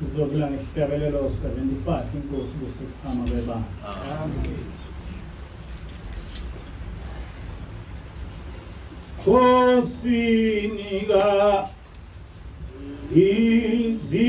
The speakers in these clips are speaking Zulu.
Sizobela ngesihlabelelo 75 inkosi busikhama bebandla. Kosinika izindebe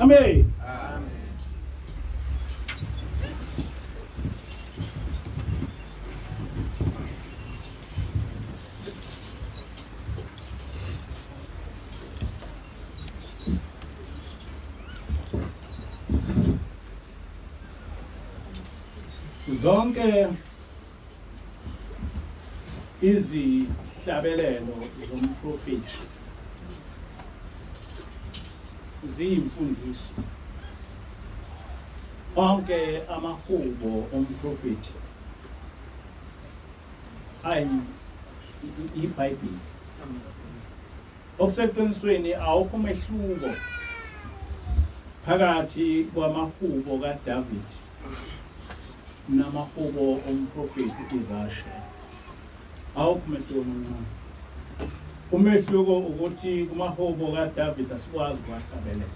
Amen. Zonke izihlabelelo zomprofeti ziyimfundiso. Onke amahubo omprofeti iBhayibheli. Okuseqinisweni awukho umehluko phakathi kwamahubo kaDavid namahubo omprofeti uZasha. Awukho umehluko omncane. Umehluko ukuthi kumahubo kaDavid asikwazi ukuwahlabelela,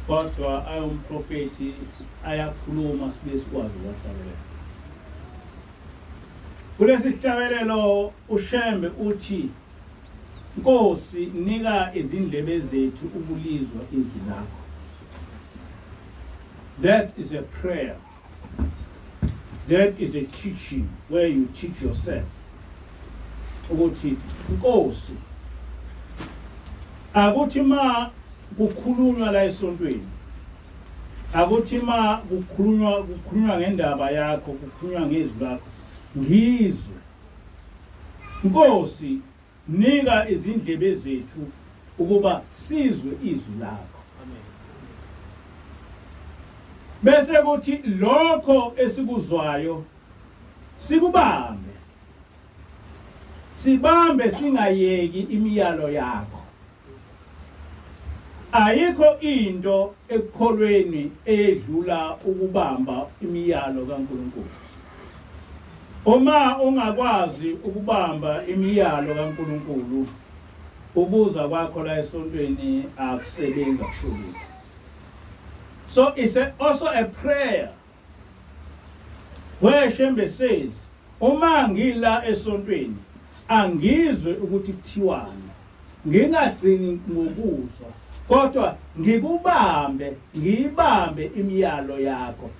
kodwa ayomprofeti ayakhuluma sibe sikwazi ukuwahlabelela. Kulesi sihlabelelo uShembe uthi, Nkosi nika izindlebe zethu ukulizwa izwi lakho. That is a prayer. That is a teaching where you teach yourself. Ukuthi Nkosi akuthi ma kukhulunywa la esontweni, akuthi ma kukhulunywa ngendaba yakho, kukhulunywa ngezwi lakho, ngizwe. Nkosi nika izindlebe zethu ukuba sizwe izwi lakho. Amen. Bese kuthi lokho esikuzwayo sikubambe. Sibambe singayeki imiyalo yakho. Ayikho into ekukholweni edlula ukubamba imiyalo kaNkulunkulu. Uma ungakwazi ukubamba imiyalo kaNkulunkulu, ukuza kwakho la esontweni akusebenza kushobile. So it's also a prayer where Shembe says, uma ngila esontweni angizwe ukuthi kuthiwani, ngingagcini ngokuzwa, kodwa ngikubambe, ngiyibambe imiyalo yakho,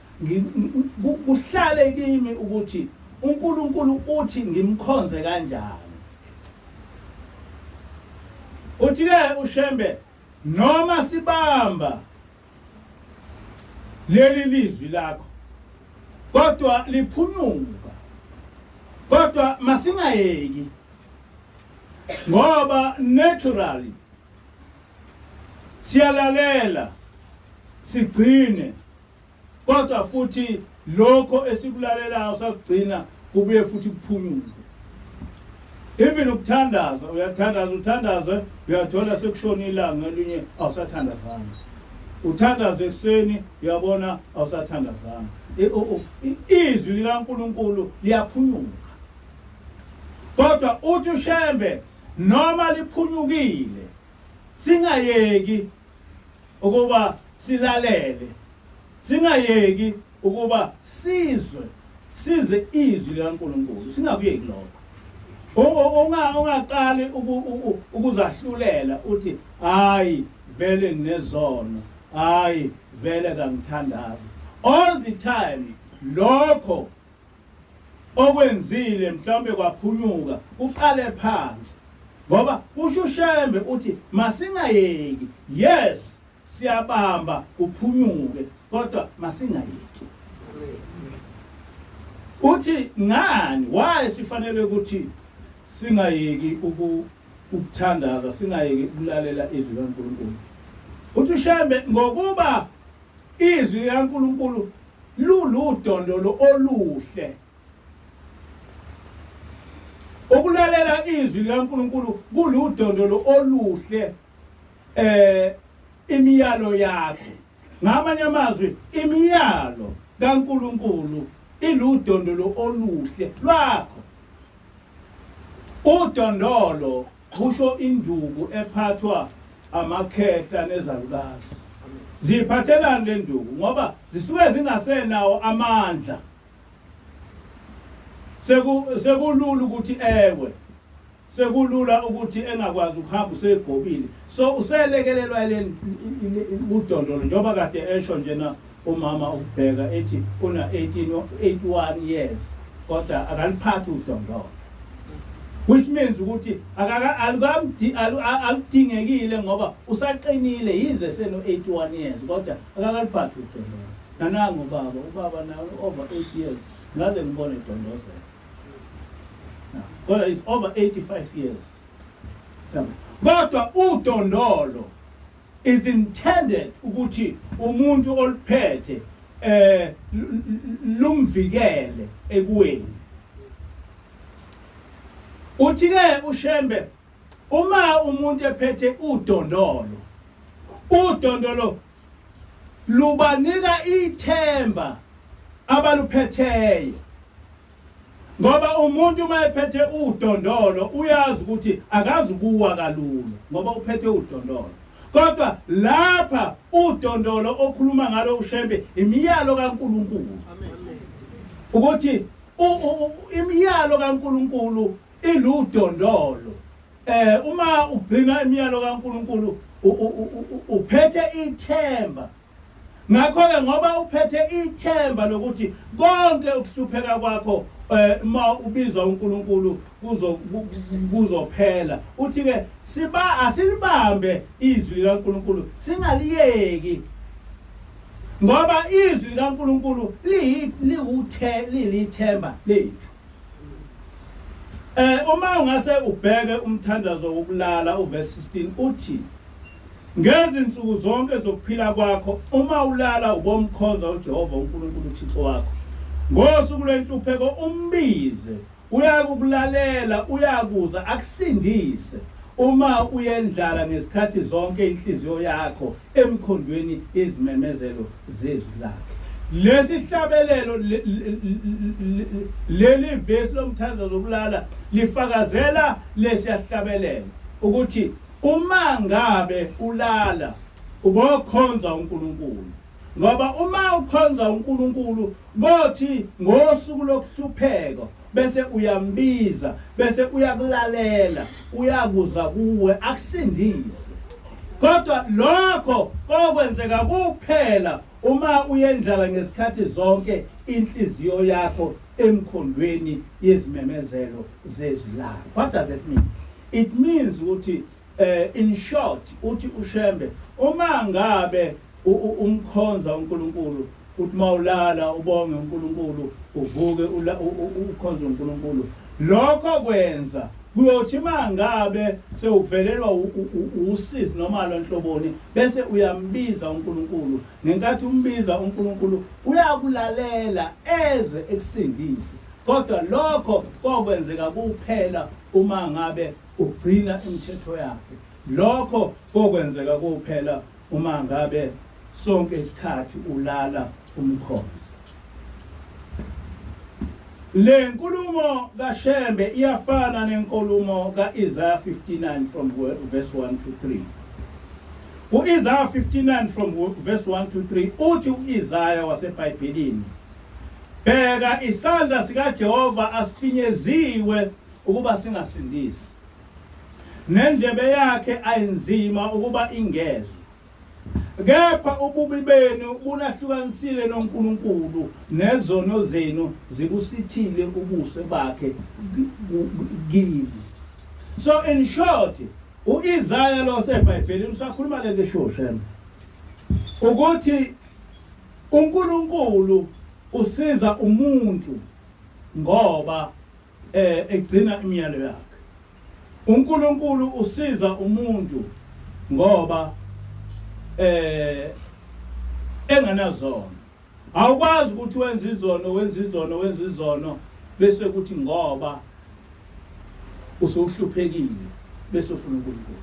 kuhlale kimi ukuthi uNkulunkulu uthi ngimkhonze kanjani. Uthi-ke uShembe, noma sibamba leli lizwi lakho, kodwa liphunyuka, kodwa masingayeki, ngoba naturally siyalalela sigcine, kodwa futhi lokho esikulalelayo sakugcina kubuye futhi kuphunyuke. Even ukuthandaza, uthandaze uyathola sekushona ilanga elinye awusathandazanga. Uthandaze ekseni uyabona awusathandazanga. Izwi likaNkulunkulu liyaphunyuka. Kodwa uthi uShembe, noma liphunyukile singayeki ukuba silalele, singayeki ukuba size izwi likaNkulunkulu, singakuyeki lokho. Ungaqali ukuzahlulela uthi hayi vele nginezono, hayi vele kangithandazi. All the time lokho okwenzile mhlawumbe kwaphunyuka uqale phansi, ngoba usho uShembe uthi masingayeki. Yes, siyabamba kuphunyuke, kodwa masingayeki. Uthi ngani, why sifanele ukuthi singayeki ukuthandaza, singayeki ukulalela izwi likaNkulunkulu. Uthi uShembe, ngokuba izwi likaNkulunkulu luludondolo oluhle. Ukulalela izwi likaNkulunkulu kuludondolo oluhle imiyalo yakho. Ngamanye amazwi, imiyalo kaNkulunkulu iludondolo oluhle lwakho. Udondolo kusho induku ephathwa amakhehla nezalukazi. Ziphathelana le nduku ngoba zisuke zingasenawo amandla. Sekulula ukuthi ewe sekulula ukuthi engakwazi ukuhamba usegobile so uselekelelwa udondolo njengoba kade esho njena umama ubheka ethi una 81 years kodwa akaliphathi udondolo, which means ukuthi aludingekile ngoba usaqinile yize seno 81 years kodwa akakaliphathi udondolo. Nanangu ubaba nayo over 8 years ngaze ngibone idondolo. Kodwa is over 85 years. Kodwa udondolo is intended ukuthi umuntu oliphethe lumvikele ekuweni. Uthi-ke uShembe uma umuntu ephethe udondolo lubanika ithemba abaluphetheyo. Ngoba umuntu uma ephethe udondolo uyazi ukuthi akazukuwa kalula ngoba uphethe udondolo. Kodwa lapha udondolo okhuluma ngalo uShembe imiyalo kaNkulunkulu. Amen. Ukuthi imiyalo kaNkulunkulu iludondolo. Uma ugcina imiyalo kaNkulunkulu uphethe ithemba. Ngakho-ke ngoba uphethe ithemba lokuthi konke ukuhlupheka kwakho uma ubiza uNkulunkulu kuzophela. Uthi-ke asilibambe izwi likaNkulunkulu singaliyeki ngoba izwi likaNkulunkulu lilithemba lethu. Uma ungase ubheke umthandazo wokulala uverse 16 uthi ngezinsuku zonke zokuphila kwakho uma ulala ubomkhonza uJehova uNkulunkulu uThixo wakho. Ngosuku lwenhlupheko umbize uyakulalela uyakuza akusindise uma uyendlala ngesikhathi zonke inhliziyo yakho emkhondweni izimemezelo zezwi lakhe. Lesi hlabelelo leli verse lomthandazo wokulala lifakazela lesiyahlabelelo ukuthi uma ngabe ulala ubokhonza uNkulunkulu. Ngoba uma ukhonza uNkulunkulu kothi ngosuku lokuhlupheka bese uyambiza bese uyakulalela uyakuza kuwe akusindise. Kodwa lokho kokwenzeka kuphela uma uyendlala ngesikhathi zonke inhliziyo yakho emkhondweni yezimemezelo zezwi lakhe. What does it mean? It means ukuthi in short uthi uShembe uma ngabe umkhonza uNkulunkulu uthi mawulala ubonge uNkulunkulu uvuke ukhonza uNkulunkulu lokho kwenza kuyothi mangabe sewuvelelwa usizi noma lonhloboni bese uyambiza uNkulunkulu ngenkathi umbiza uNkulunkulu uyakulalela eze ekusindise. Kodwa lokho kokwenzeka kuphela uma ngabe ugcina imithetho yakhe. Lokho kokwenzeka kuphela uma ngabe sonke isikhathi ulala umkhonza. Le nkulumo kaShembe iyafana nenkulumo kaIsaiah 59 from verse 1 to 3. UIsaiah 59 from verse 1 to 3 uthi uIsaiah waseBhayibhelini, bheka isandla sikaJehova asifinyeziwe ukuba singasindisi, nendlebe yakhe ayinzima ukuba ingezwe. Kepha ububi benu bunahlukanisile noNkulunkulu nezono zenu zikusithile ubuso bakhe kimi. So in short uIsaiah lo seBhayibhelini usakhuluma lento eshoshana ukuthi uNkulunkulu usiza umuntu ngoba egcina imiyalo yakhe. uNkulunkulu usiza umuntu ngoba engenazono. Awukwazi ukuthi wenze izono bese kuthi ngoba usuhluphekile bese ufuna uNkulunkulu.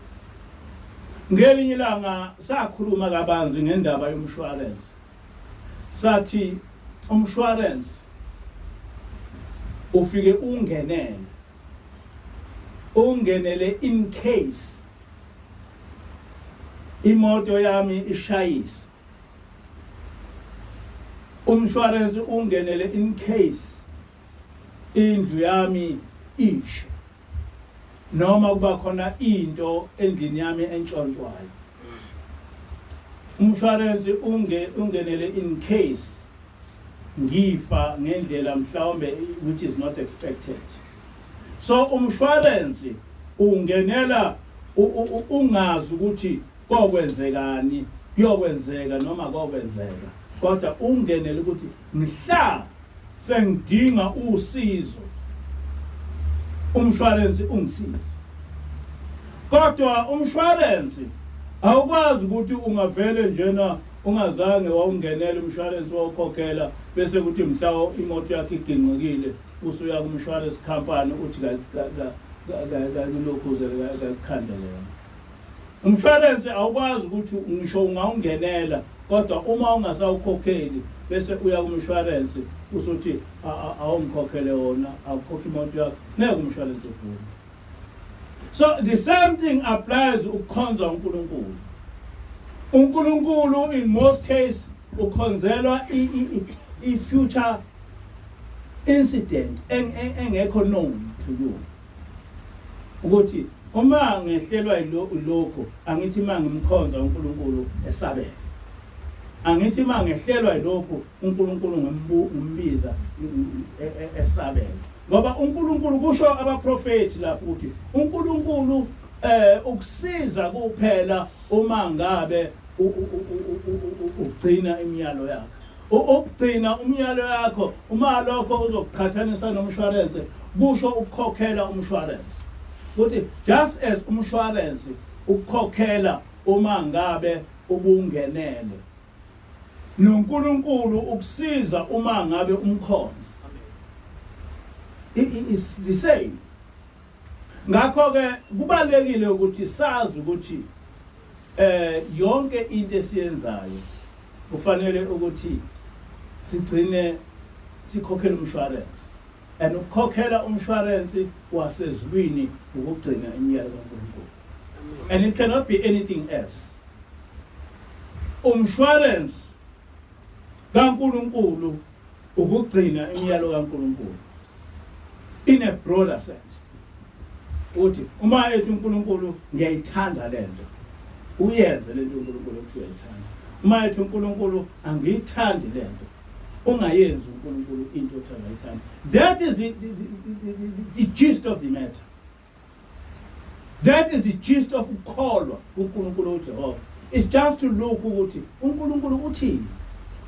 Ngelinye ilanga sakhuluma kabanzi ngendaba yomshwarensi. Sathi umshwarensi ufike ungenele in case imoto yami ishayisa. Umshwarensi ungenele in case indlu yami ishe. noma kuba khona into endlini yami entshontshwayo. Umshwarensi ungenele in case ngifa ngendlela mhlawumbe which is not expected. So umshwarensi ungenela ungazi ukuthi kokwenzekani kuyokwenzeka noma kokwenzeka, kodwa ungenele ukuthi mhla sengidinga usizo umshwarensi ungisize. Kodwa umshwarensi awukwazi ukuthi ungavele njena ungazange wawungenela umshwarensi wawukhokhela bese kuthi mhla imoto yakhe iginqikile usuya kumshwarensi company uthi lokhu ukukhandelela. Umshwarensi awukwazi ukuthi ngisho ungawungenela kodwa uma ungasawukhokheli bese uya kumshwarensi usuthi awungikhokhele wona awukhokhi imoto yakho ngeke umshwarensi ufune. So the same thing applies ukukhonza uNkulunkulu. uNkulunkulu in most cases ukhonzelwa I future incident engekho known to you. Ukuthi uma ngehlelwa ilokho angithi mangimkhonza uNkulunkulu esabela. Angithi mangehlelwa ilokho uNkulunkulu ngimbiza esabela. Ngoba uNkulunkulu kusho abaprofeti lapho ukuthi uNkulunkulu ukusiza kuphela uma ngabe ugcina imiyalo yakho. Ukugcina umyalo yakho uma lokho uzokuqhathanisa nomshwarensi kusho ukukhokhela umshwarensi. Ukuthi just as umshwarensi ukukhokhela uma ngabe ubungenele, noNkulunkulu ukusiza uma ngabe umkhonza. It is the same. Ngakho ke kubalekile ukuthi sazi ukuthi yonke into esiyenzayo kufanele ukuthi sigcine sikhokhela umshwarensi. And ukukhokhela umshwarensi wasezulwini ukugcina imiyalo kaNkulunkulu. And it cannot be anything else. Umshwarensi kaNkulunkulu ukugcina imiyalo kaNkulunkulu. In a broader sense. Uthi uma ethi uNkulunkulu ngiyayithanda lento uyenze lento uNkulunkulu uyayithanda. Uma ethi uNkulunkulu angiyithandi lento ungayenzi uNkulunkulu into othanda. That is the gist of the matter. That is the gist of ukholwa uNkulunkulu uJehova. It's just to look ukuthi uNkulunkulu uthini.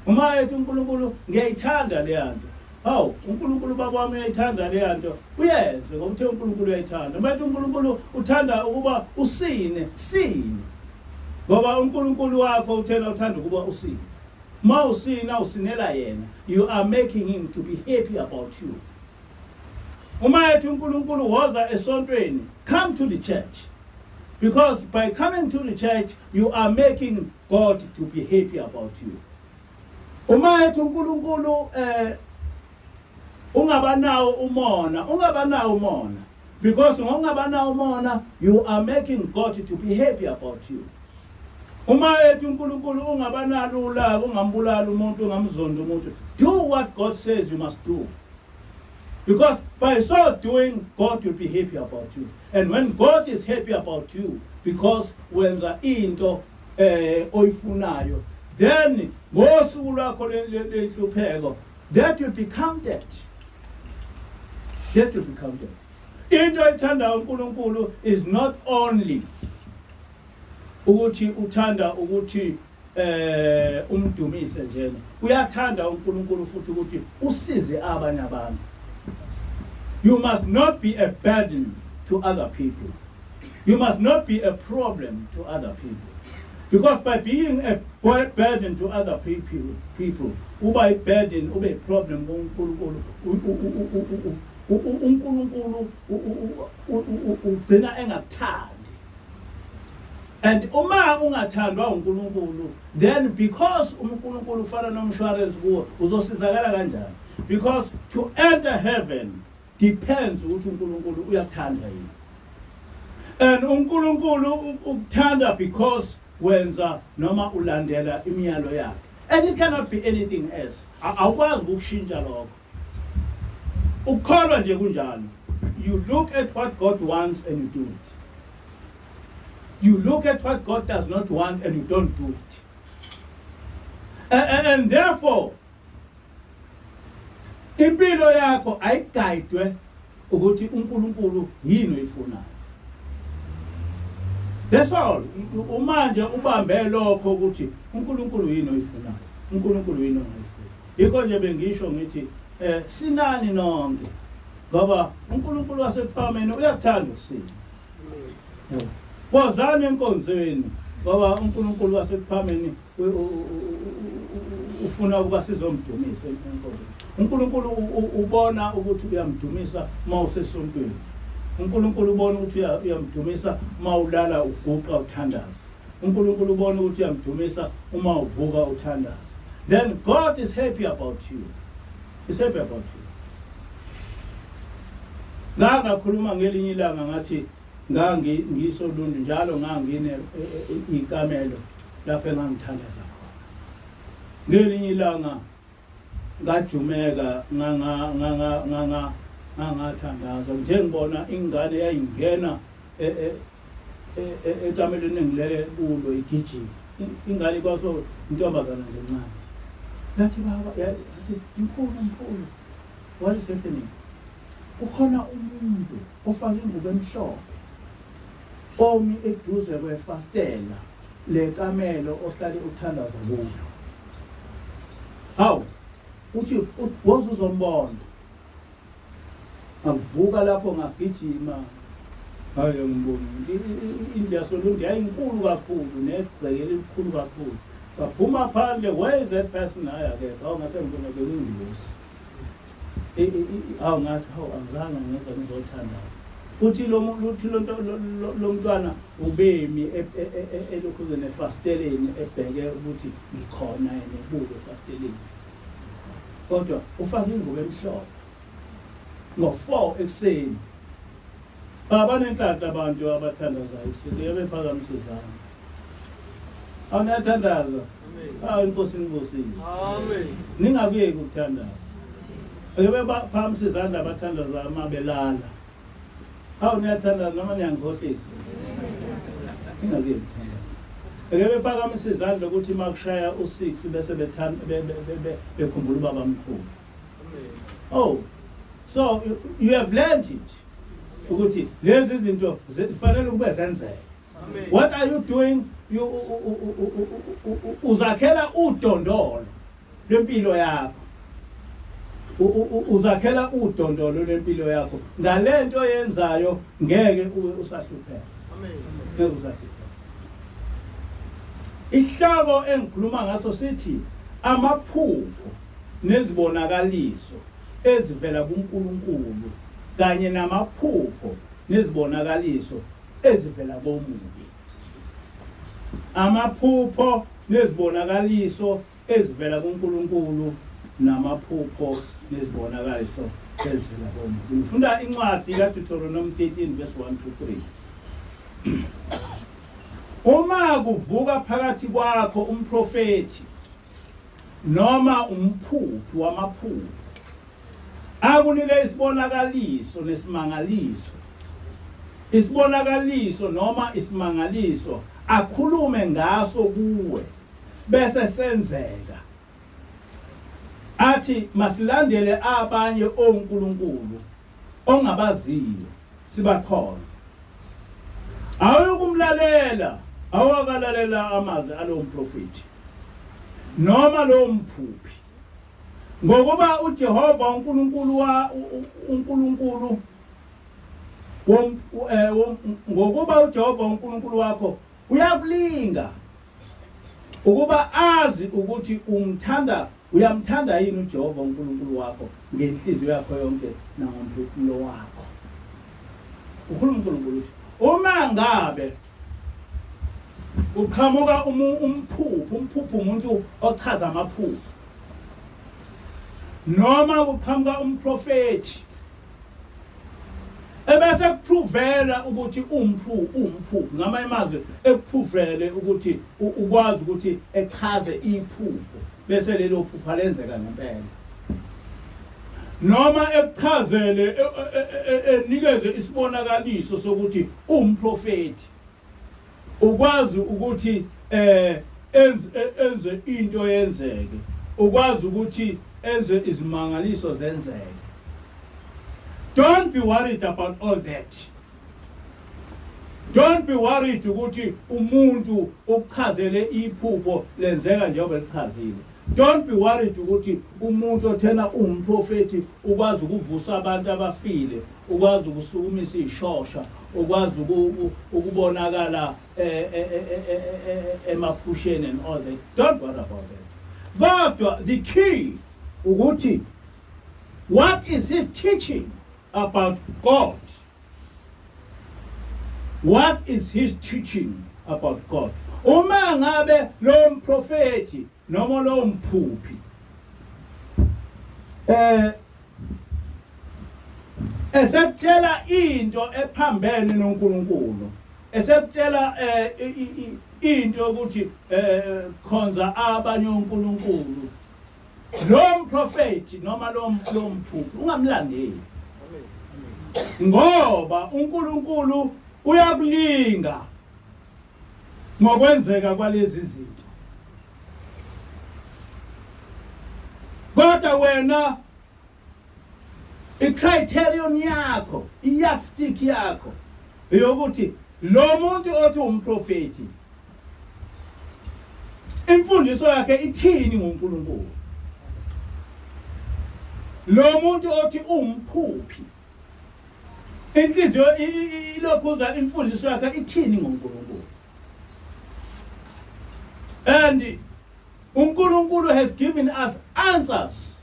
Uma ethi uNkulunkulu ngiyayithanda le nto. Hawu uNkulunkulu baba wami uyayithanda le nto uyenze ngokuthi uNkulunkulu uyayithanda. Manje uNkulunkulu uthanda ukuba usine ngoba uNkulunkulu wakho uthanda ukuba usine. Ma usina usinela yena, you are making him to be happy about you. Uma ethi uNkulunkulu woza esontweni, come to the church, because by coming to the church you are making God to be happy about you. Uma ethi uNkulunkulu ungabanawo umona, because ungabanawo umona you are making God to be happy about you. Uma ethi uNkulunkulu ungabanalo ulaka ungambulala umuntu ungamzonda umuntu, do what God says you must do, because by so doing God will be happy about you. And when God is happy about you because wenza into oyifunayo, then ngosuku lwakho lenhlupheko that will be counted. That will be counted. Into ethanda uNkulunkulu is not only ukuthi uthanda ukuthi umdumise njena, uyathanda uNkulunkulu futhi ukuthi usize abanye abantu. You must not be a burden to other people. You must not be a problem to other people. Because by being a burden to other people, uba a burden, uba a problem uNkulunkulu, uNkulunkulu ugcina engakuthandi. And uma ungathandwa uNkulunkulu, then because uNkulunkulu ufana nomshwarensi kuwo uzosizakala kanjani? Because to enter heaven depends ukuthi uNkulunkulu uyakuthanda yini. And uNkulunkulu ukuthanda because wenza noma ulandela imiyalo yakhe. And it cannot be anything else. Awukwazi ukushintsha lokho. Ukholwa nje kunjalo. you look at what God wants and you do it. You look at what God does not want and you don't do it. And therefore, impilo yakho ayigayidwe ukuthi uNkulunkulu yini oyifunayo. That's all. Umanje ubambe lokho ukuthi uNkulunkulu yini oyifunayo. uNkulunkulu yini oyifunayo. Yikho nje bengisho ngithi sinani nonke. Ngoba uNkulunkulu wasephameni uyakuthanda ukusina. Bozani enkonzweni ngoba uNkulunkulu wasephameni ufuna ukuba sizomdumisa enkonzweni. uNkulunkulu ubona ukuthi uyamdumisa mawusesontweni. uNkulunkulu ubona ukuthi uyamdumisa mawulala uguqa uthandaza. uNkulunkulu ubona ukuthi uyamdumisa uma uvuka uthandaza. Then God is happy about you. He's happy about you. Ngakhuluma ngelinye ilanga ngathi ngisolundu njalo ngangine ikamelo lapho engangithandaza khona. Ngelinye ilanga ngajumeka ngangathandaza ngibona ingane yayingena ekamelweni engilele kulo igijima. Ingane kwaso intombazana nje encane. Ngathi baba yathi mkhulu what is happening? Ukhona umuntu ofake ingubo emhlophe omi eduze kwefastela lekamelo ohlale uthandaza kulo. Hawu uthi wozuzombona. Ngavuka lapho ngagijima. Hayi ngibona indlela solundu yayinkulu kakhulu negceke elikhulu kakhulu. Baphuma phandle, where is that person ayakekho? Awungasengibona bekungilosi. Awungathi angizange ngeza ngizothandaza. Uthi lo mntwana ubemi elokhuze nefasteleni ebheke ukuthi ngikhona yena ebuke efasteleni. Kodwa ufake ingubo emhlophe. Ngo-4 ekuseni. Abanenhlanhla abantu abathandazayo ekuseni bephakamisa izandla. Awunathandaza. Hayi inkosi ngibusile. Amen. Ningakuyeki ukuthandaza. Ake baphamisa izandla abathandaza amabelala. Hawu niyathandaza noma niyangikhohlisa. Ningakuyeki ukuthandaza. Ake bephakamisa izandla ukuthi makushaya u6 bese bekhumbula ubaba mkhulu. Oh, so you have learned it. Ukuthi lezi zinto zifanele kube zenzeka. What are you doing? Uzakhela udondolo lempilo yakho. Uzakhela udondolo lempilo yakho. Ngalento yenzayo ngeke ube usahlupheka. Amen. Ngeke usahlupheka. Ihloko engikhuluma ngaso sithi amaphupho nezibonakaliso ezivela kuNkulunkulu kanye namaphupho nezibonakaliso ezivela komubi. Amaphupho nezibonakaliso ezivela kuNkulunkulu namaphupho nezibonakaliso ezivela komubi. Ngifunda incwadi kaDeuteronomy 13 verse 1 to 3. Uma kuvuka phakathi kwakho umprofeti noma umphuphi wamaphupho akunike isibonakaliso nesimangaliso. Isibonakaliso noma isimangaliso akhulume ngaso kuwe bese senzeka. Athi masilandele abanye onkulunkulu ongabaziyo sibakhonze. Awakalalela amazwi alowo mprofeti noma lowo mphuphi. Ngokuba uJehova uNkulunkulu wakho uyakulinga ukuba azi ukuthi uyamthanda yini uJehova uNkulunkulu wakho ngenhliziyo yakho yonke nangomphefumulo wakho. uNkulunkulu uthi uma ngabe uqhamuka umphupho umuntu ochaza amaphupho noma kuqhamuka umprofeti ebese kuprovela ukuthi umphupho ngamanye amazwi ekuprovele ukuthi ukwazi ukuthi echaze iphupho bese lelo phupho lenzeka ngempela. noma ekuchazele enikeze isibonakaliso sokuthi umprofeti ukwazi ukuthi enze into yenzeke, ukwazi ukuthi enze izimangaliso zenzeke. Don't be worried about all that. Don't be worried ukuthi umuntu ukuchazele iphupho lenzeka njengoba lichazile. Don't be worried ukuthi umuntu othena umprofeti ukwazi ukuvusa abantu abafile, ukwazi ukusukumisa ishosha, ukwazi ukubonakala emaphusheni and all that. Don't worry about that. But the key ukuthi, what is his teaching about God? What is his teaching about God? Uma ngabe lo mprofeti noma lo mphuphi esebutshela into ephambene noNkulunkulu, esebutshela into ukuthi khonza abanye uNkulunkulu, lo mprofeti noma lo mphuphi ungamlandeli, ngoba uNkulunkulu uyakulinga ngokwenzeka kwalezi zinto. Kodwa wena i-criterion yakho, i-yardstick yakho yokuthi lo muntu othi umprofeti imfundiso yakhe ithini ngoNkulunkulu, lo muntu othi umphuphi inhliziyo ilokhuza imfundiso yakhe ithini ngoNkulunkulu. And uNkulunkulu has given us answers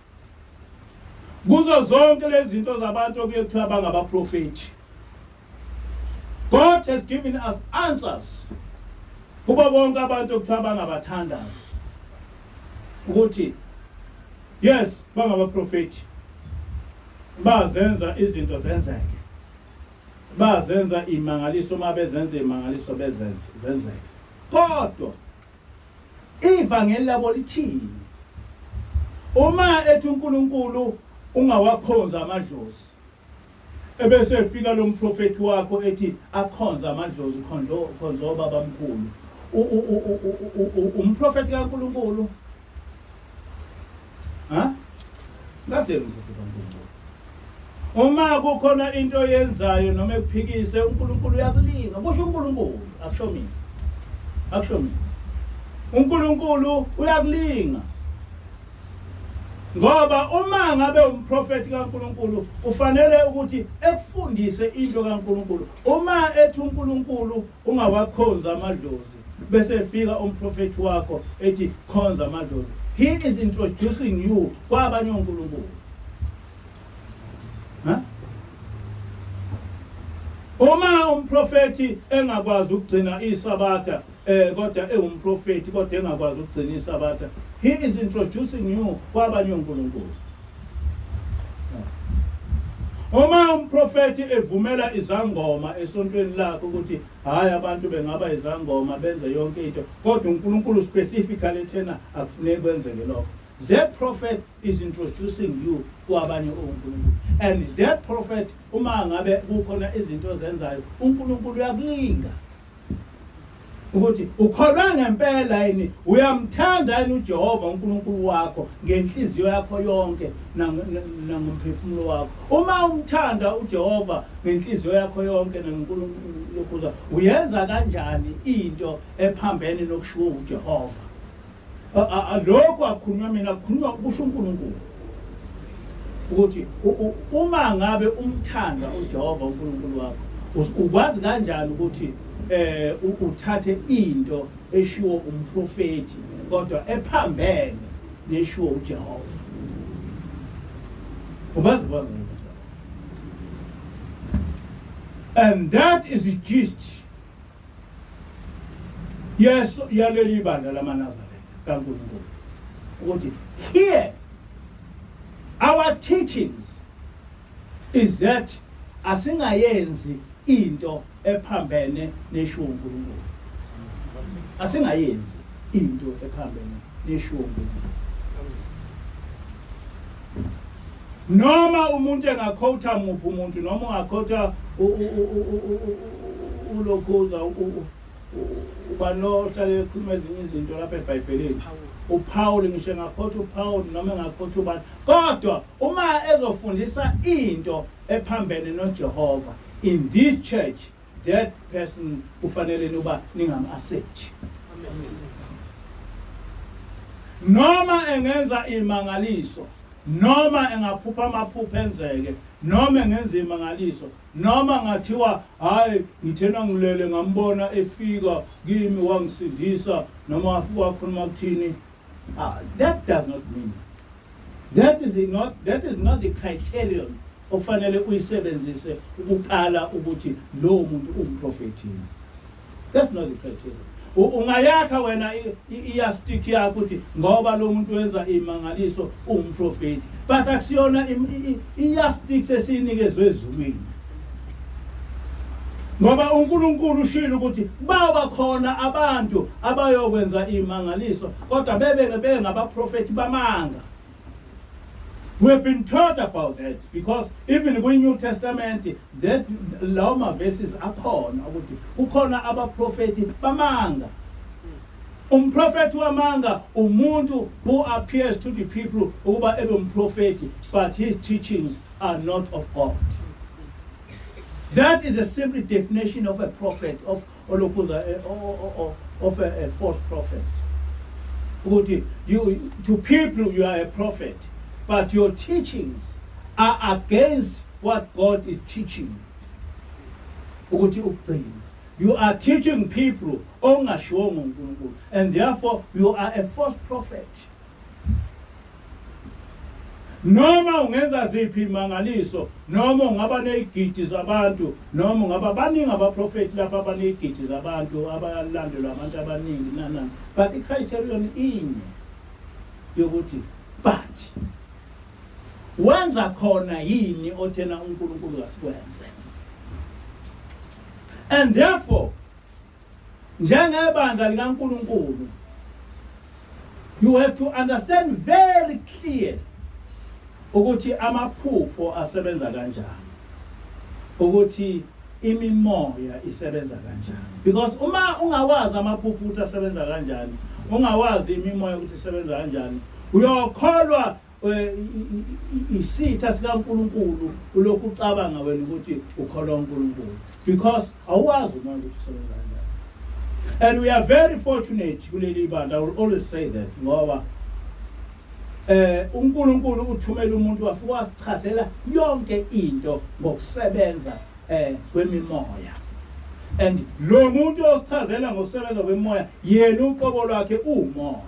kuzo zonke lezi zinto zabantu okuyekuthiwa bangabaprofeti. God has given us answers kubo bonke abantu okuthiwa bangabathandazi ukuthi yes bangabaprofeti, bazenza izinto zenzeke, bazenza imangaliso, mabezenza imangaliso zenzeke. Kodwa ivangeli labo lithini? Uma ethi uNkulunkulu ungawakhonza amadlozi, ebese efika lo mprofeti wakho ethi akhonza amadlozi, khonza obaba mkhulu, umprofeti kaNkulunkulu? Ngase umprofeti kaNkulunkulu. Uma kukhona into yenzayo noma ekuphikise, uNkulunkulu uyakulinga. Kusho uNkulunkulu, akusho mina. Akusho mina. uNkulunkulu uyakulinga, ngoba uma ngabe umprofeti kaNkulunkulu ufanele ukuthi ekufundise into kaNkulunkulu. Uma ethi uNkulunkulu ungawakhonza amadlozi, bese efika umprofeti wakho ethi khonza amadlozi, he is introducing you kwabanye uNkulunkulu. Uma umprofeti engakwazi ukugcina iSabatha, kodwa umprofeti kodwa engakwazi ukugcina iSabatha, he is introducing you kwabanye uNkulunkulu. Uma umprofeti evumela izangoma esontweni lakho ukuthi hayi abantu bengaba izangoma benze yonke into, kodwa uNkulunkulu specifically ethena akufuneki kwenzeke lokho, that prophet is introducing you kwabanye uNkulunkulu. And that prophet uma ngabe kukhona izinto zenzayo, uNkulunkulu uyakulinga ukuthi ukholwa ngempela yini, uyamthanda yini uJehova uNkulunkulu wakho ngenhliziyo yakho yonke nangomphefumulo wakho. Uma umthanda uJehova ngenhliziyo yakho yonke nangoNkulunkulu, uyenza kanjani into ephambene nokushiwo uJehova? Lokho akukhulunywa mina, kukhulunywa kusho uNkulunkulu ukuthi uma ngabe umthanda uJehova uNkulunkulu wakho, ukwazi kanjani ukuthi uthathe into eshiwo umprofeti kodwa ephambene neshiwo uJehova? Ukwazi kwazi. And that is the gist. Yes, yaleli bandla lamaNazaretha kaNkulunkulu ukuthi here our teachings is that asingayenzi into ephambene neshiwo uNkulunkulu. Asingayenzi into ephambene neshiwo uNkulunkulu. noma umuntu engakhotha muphi umuntu noma ungakhotha ulokhuza ubano hlale ekhuluma ezinye izinto lapha eBhayibhelini uPaul ngisho engakhotha uPaul noma engakhotha ubani kodwa uma ezofundisa into ephambene noJehova in this church that person ufanele uba ningam-accept. Noma engenza imangaliso noma engaphupha amaphupho enzeke noma engenza imangaliso noma ngathiwa hayi ngithena ngilele ngambona efika kimi wangisindisa noma wafika wakhuluma kuthini, that does not mean, that is not the criterion okufanele uyisebenzise ukuqala ukuthi lo muntu umprofeti. That's not the criteria. Ungayakha wena iyastik yakho ukuthi ngoba lo muntu wenza imangaliso umprofeti, but akusiyona iyastik sesinikezwe ezulwini. Ngoba uNkulunkulu ushilo ukuthi baba khona abantu abayokwenza imangaliso kodwa bebe ngabaprofeti bamanga. We've been taught about that because even in the New Testament, that Lama verses are called. Ukona aba prophet bamanga. Prophet wamanga umuntu who appears to the people uba even prophet, but his teachings are not of God. That is a simple definition of a prophet, of a false prophet. To people you are a prophet, but your teachings are against what God is teaching. You are teaching people, and therefore you are a false prophet. Noma ungenza ziphi imangaliso, noma ungaba nezigidi zabantu, noma ungaba baningi abaprofeti lapha abanezigidi zabantu abalandelwa abantu abaningi nana. But the criterion inye yokuthi but wenza khona yini othena uNkulunkulu asikwenze. And therefore njengebandla likaNkulunkulu you have to understand very clear ukuthi amaphupho asebenza kanjani, ukuthi imimoya isebenza kanjani. Because uma ungawazi amaphupho ukuthi asebenza kanjani, ungawazi imimoya ukuthi isebenza kanjani, uyokholwa isitha sikaNkulunkulu ulokhu ucabanga wena ukuthi ukholwa uNkulunkulu because awuwazi umoya ukuthi usebenza kanjani. And we are very fortunate kuleli bandla. I will always say that ngoba uNkulunkulu uthumela umuntu wafika wasichazela yonke into ngokusebenza kwemimoya. And lo muntu osichazela ngokusebenza kwemimoya yena uqobo lwakhe umoya.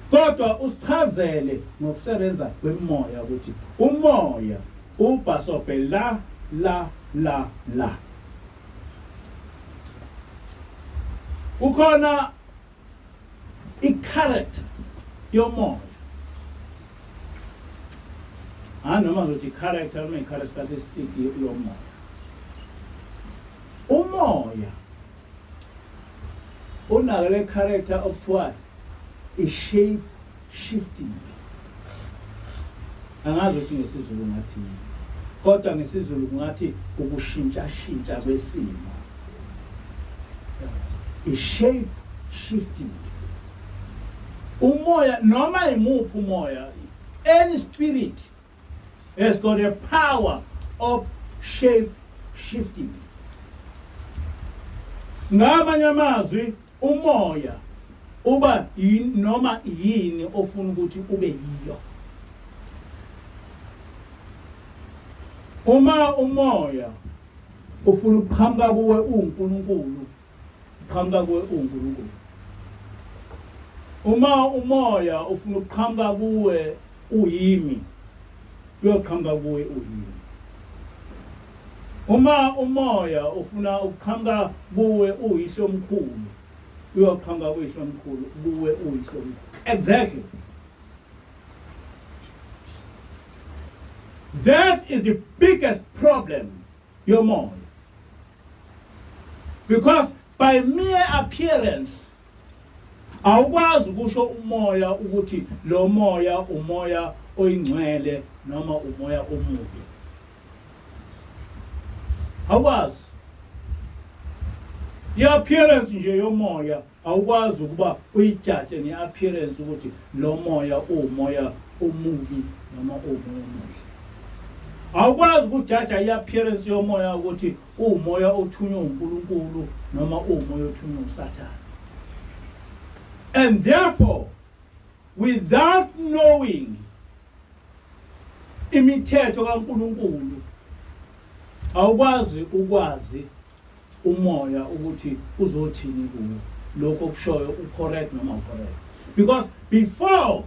Kodwa usichazele ngokusebenza kwemimoya ukuthi umoya ubhasobhe la. Ukhona i-character yomoya. Noma ngithi i-character noma i-characteristic yomoya. Umoya unale character okuthiwa i-shape shifting. Angazi ukuthi ngesizulu ngathi kodwa ngesizulu ngathi ukushintsha kwesimo. I-shape shifting. Umoya noma imuphi umoya, any spirit has got a power of shape shifting. Ngamanye amazwi umoya uba noma yini ofuna ukuthi ube yiyo. Uma umoya ufuna ukuqhamuka kuwe uNkulunkulu, uqhamuka kuwe uNkulunkulu. Uma umoya ufuna ukuqhamuka kuwe uyimi, uyoqhamuka kuwe uyimi. Uma umoya ufuna ukuqhamuka kuwe uyihlo omkhulu, uyoqhamuka kuyihlo omkhulu kuwe uyihlo omkhulu. Exactly. That is the biggest problem, your moya. Because by mere appearance, awukwazi ukusho umoya ukuthi lo moya umoya oyingcwele noma umoya omubi. Awukwazi. I-appearance nje yomoya awukwazi ukuba uyijaje nge-appearance ukuthi lo moya umoya omubi noma umoya omuhle. Awukwazi ukujaja i-appearance yomoya ukuthi umoya othunywe uNkulunkulu noma umoya othunywe uSathane. And therefore, without knowing imithetho kaNkulunkulu, awukwazi ukwazi umoya ukuthi uzothini kuwo lokho kushoyo ucorrect noma ucorrect. Because before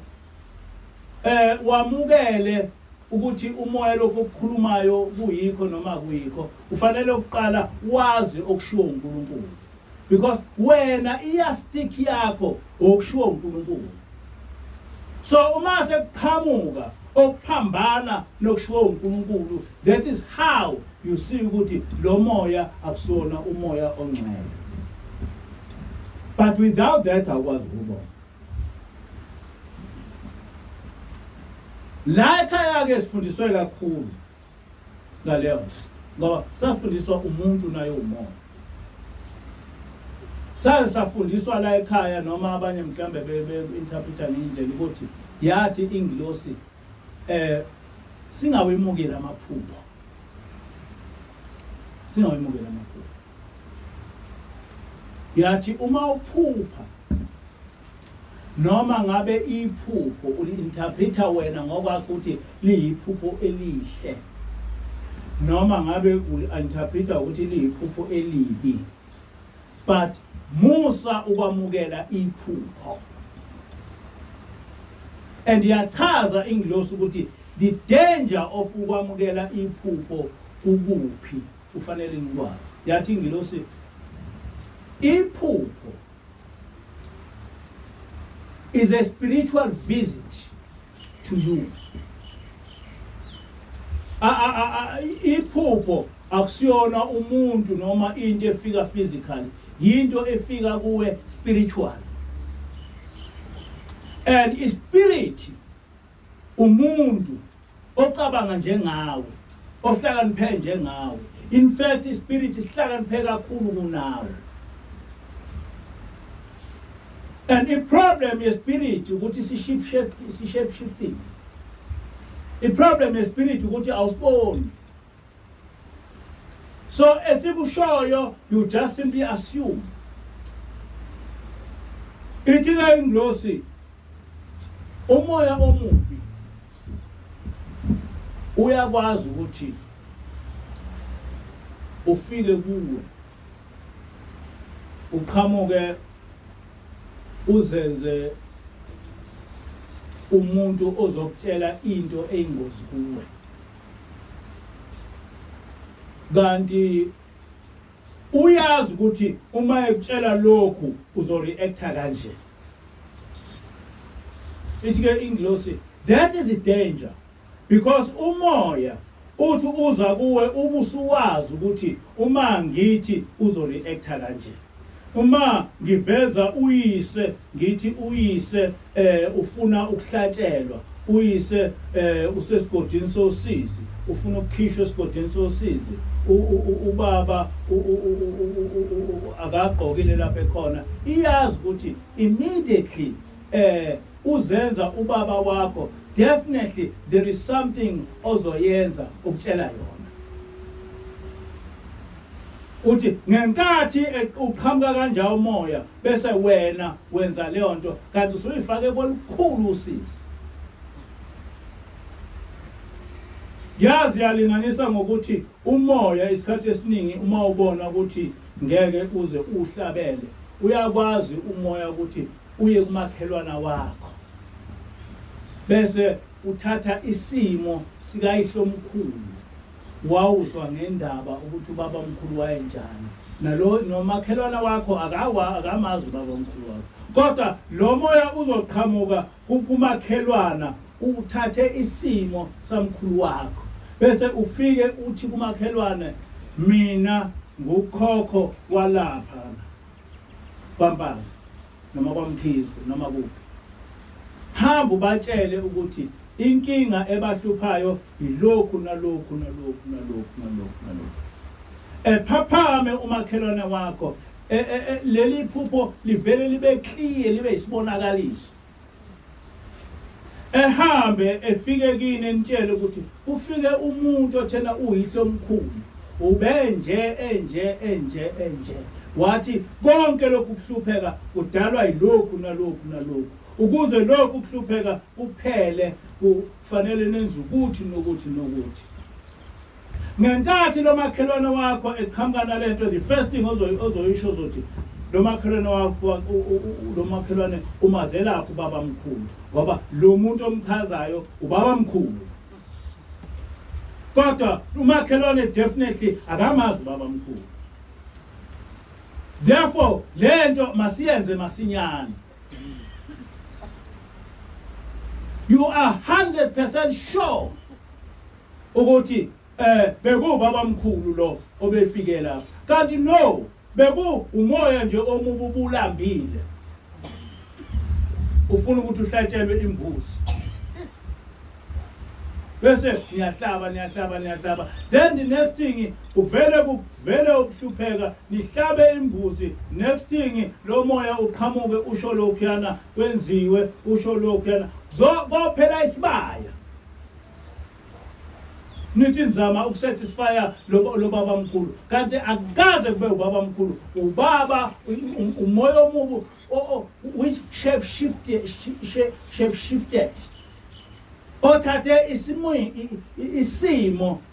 wamukele ukuthi umoya lokho okukhulumayo kuyikho noma kuyikho, ufanele ukuqala wazi okushiwo uNkulunkulu. Because wena iyastik yakho okushiwo uNkulunkulu. So uma sekuqhamuka okuphambana nokushiwo uNkulunkulu, that is how you see ukuthi lo moya akusona umoya ongcwele. But without that awukwazi ukubona. La ekhaya ke sifundiswe kakhulu ngaleyo ngoba safundiswa umuntu naye umoya. Safundiswa la ekhaya noma abanye mhlambe be-interpreta ngendlela ukuthi yathi ingilosi singawemukela amaphupho. Singawemukela amaphupho. Yathi uma uphupha noma ngabe iphupho uli-interpreta wena ngokwakho ukuthi liyiphupho elihle, noma ngabe uli-interpreta ukuthi liyiphupho elibi, but musa ukwamukela iphupho. And yachaza ingilosi ukuthi the danger of ukwamukela iphupho ukuphi ufanele nikwazi. Yathi ingilosi iphupho is a spiritual visit to you. Iphupho akusiyona umuntu noma into efika physically, into efika kuwe spiritual. And ispirit umuntu ocabanga njengawe, ohlakaniphe njengawe. In fact, ispirit isihlakaniphe kakhulu kunawe. And the problem is spirit ukuthi shape shifting. The problem is spirit ukuthi awusiboni. So esikushoyo you just simply assume. Ithi la ingilosi umoya omubi uyakwazi ukuthi ufike kuwe uqhamuke uzenze umuntu ozokutshela into eyingozi kuwe. Kanti uyazi ukuthi uma ekutshela lokhu uzoreacta kanje. Ithi ke ingilosi, that is a danger, because umoya uthi uza kuwe ubusuwazi ukuthi uma ngithi uzoreacta kanje. Uma ngiveza uyise ngithi uyise ufuna ukuhlatshelwa, uyise usesigodini sosizi, ufuna ukukhishwa esigodini sosizi, ubaba akagqokile lapha ekhona, iyazi ukuthi immediately uzenza ubaba wakho, definitely there is something ozoyenza ukutshela yona. Uthi ngenkathi uqhamuka kanjalo umoya bese wena wenza leyo nto kanti usuyifake kolukhulu usizi. Yazi yalinganisa ngokuthi umoya isikhathi esiningi uma ubona ukuthi ngeke uze uhlabele, uyakwazi umoya ukuthi uye kumakhelwana wakho bese uthatha isimo sikayihlomkhulu, wawuzwa ngendaba ukuthi ubaba omkhulu wayenjani, nalo nomakhelwana wakho akamazi ubaba omkhulu wakho, kodwa lo moya uzoqhamuka kumakhelwana uthathe isimo samkhulu wakho bese ufike uthi kumakhelwane, mina ngukhokho walapha Mpanza, noma kwamkhizi noma kuphi, hamba ubatshele ukuthi inkinga ebahluphayo ilokhu nalokhu nalokhu nalokhu nalokhu nalokhu. Phaphame umakhelwane wakho, leli phupho livele libe clear, libe isibonakaliso. Ehambe efike kini nitshele ukuthi ufike umuntu othena uyihlo omkhulu, ubenje enje wathi konke lokhu kuhlupheka kudalwa yilokhu nalokhu nalokhu, ukuze lokhu kuhlupheka kuphele kufanele nenze ukuthi nokuthi nokuthi. Ngenkathi lo makhelwane wakho eqhamuka nalento, the first thing ozoyisho uzothi lo makhelwane wakho, lo makhelwane umazelaphi ubaba mkhulu, ngoba lo muntu omchazayo ubaba mkhulu. Kodwa umakhelwane definitely akamazi ubaba mkhulu. Therefore lento masiyenze masinyane. You are 100% sure ukuthi beku baba mkhulu lo obefike lapha. Kanti no, beku umoya nje omubu bulambile. Ufuna ukuthi uhlatshelwe imbuzi. Bese niyahlaba. Then the next thing uvele ukuhlupheka, nihlabe imbuzi. Next thing lo moya uqhamuke usho lokhuyana kwenziwe, usho lokhuyana kophela isibaya. Nithi nzama ukusatisfy lo baba mkhulu, kanti akukaze kube ubaba mkhulu, ubaba umoya omubu which shape shifted othathe isimo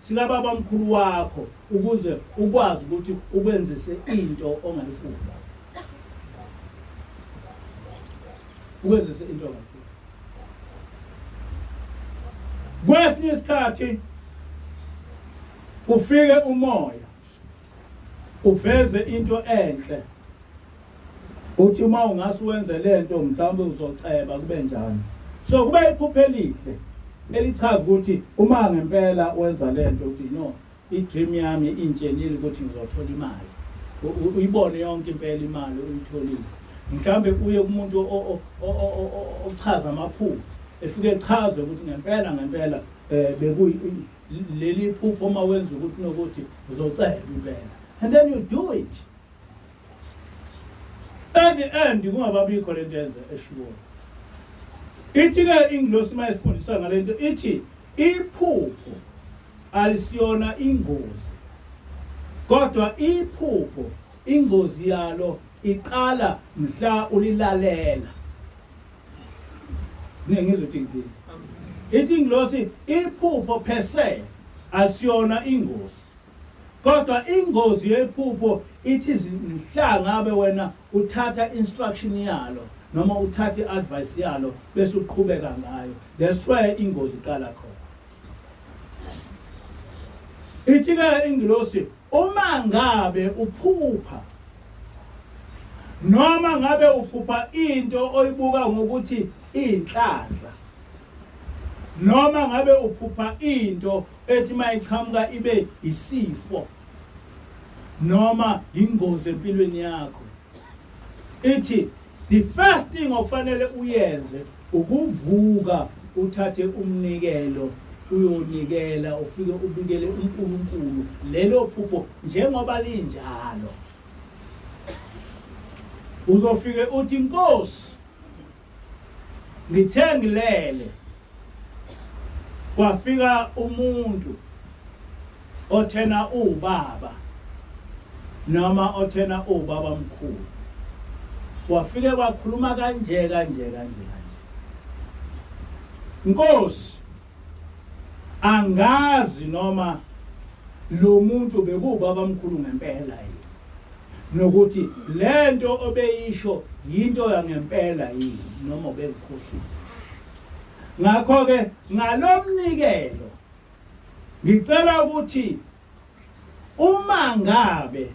sika baba mkhulu wakho ukuze ukwazi ukuthi ukwenzise into ongayifuni. Ukwenzise into ongayifuni. Kwesinye isikhathi ufike umoya uveze into enhle, uthi uma ungase wenze lento mhlawumbe uzoceba kube njani. So kube iphupho elihle elichaza ukuthi uma ngempela wenza lento uthi no, i-dream yami intshenile ukuthi ngizothola imali, uyibone yonke impela imali uyitholile. Mhlawumbe uye kumuntu ochaza amaphupho, efike echaze ukuthi ngempela leli phupho uma wenza ukuthi nokuthi uzocela impela, and then you do it. At the end kungababikho lento yenza eshiwo. Ithi ke inglosi mayifundisa ngalento ithi iphupho alisiyona ingozi, kodwa iphupho ingozi yalo iqala mhla ulilalela. Ngizothi ngithini? Ithi inglosi iphupho per se asiyona ingozi, kodwa ingozi yephupho ithi mhla ngabe wena uthatha instruction yalo noma uthatha advice yalo bese uqhubeka ngayo. That's why ingozi iqala khona. Ithi ke inglosi uma ngabe uphupha noma ngabe uphupha into oyibuka ngokuthi inhlanhla, noma ngabe uphupha into ethi mayiqhamuka ibe isifo noma ingozi empilweni yakho, ithi the first thing ofanele uyenze ukuvuka uthathe umnikelo uyonikela, ufike ubikele uNkulunkulu lelo phupho njengoba linjalo. Uzofike uthi Nkosi ngithe ngilele kwafika umuntu othena ubaba noma othena ubaba mkhulu, wafike kwakhuluma kanje. Nkosi angazi noma lo muntu bekubaba mkhulu ngempela yini, nokuthi lento obeyisho yinto yangempela yini noma obekhohlisa. Ngakho ke ngalomnikelo ngicela ukuthi uma ngabe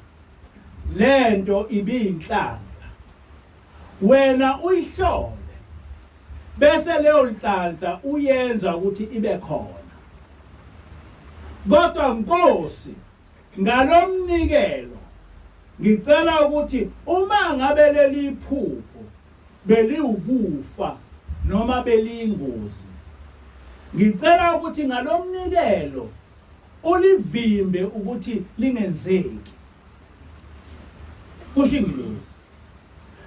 lento ibinhlanga wena uyihlole, bese leyo nhlanhla uyenza ukuthi ibe khona. Kodwa Nkosi ngalomnikelo ngicela ukuthi uma ngabe leli phupho beliwukufa noma beliyingozi. Ngicela ukuthi ngalomnikelo ulivimbe ukuthi lingenzeki. Kusho ingilosi.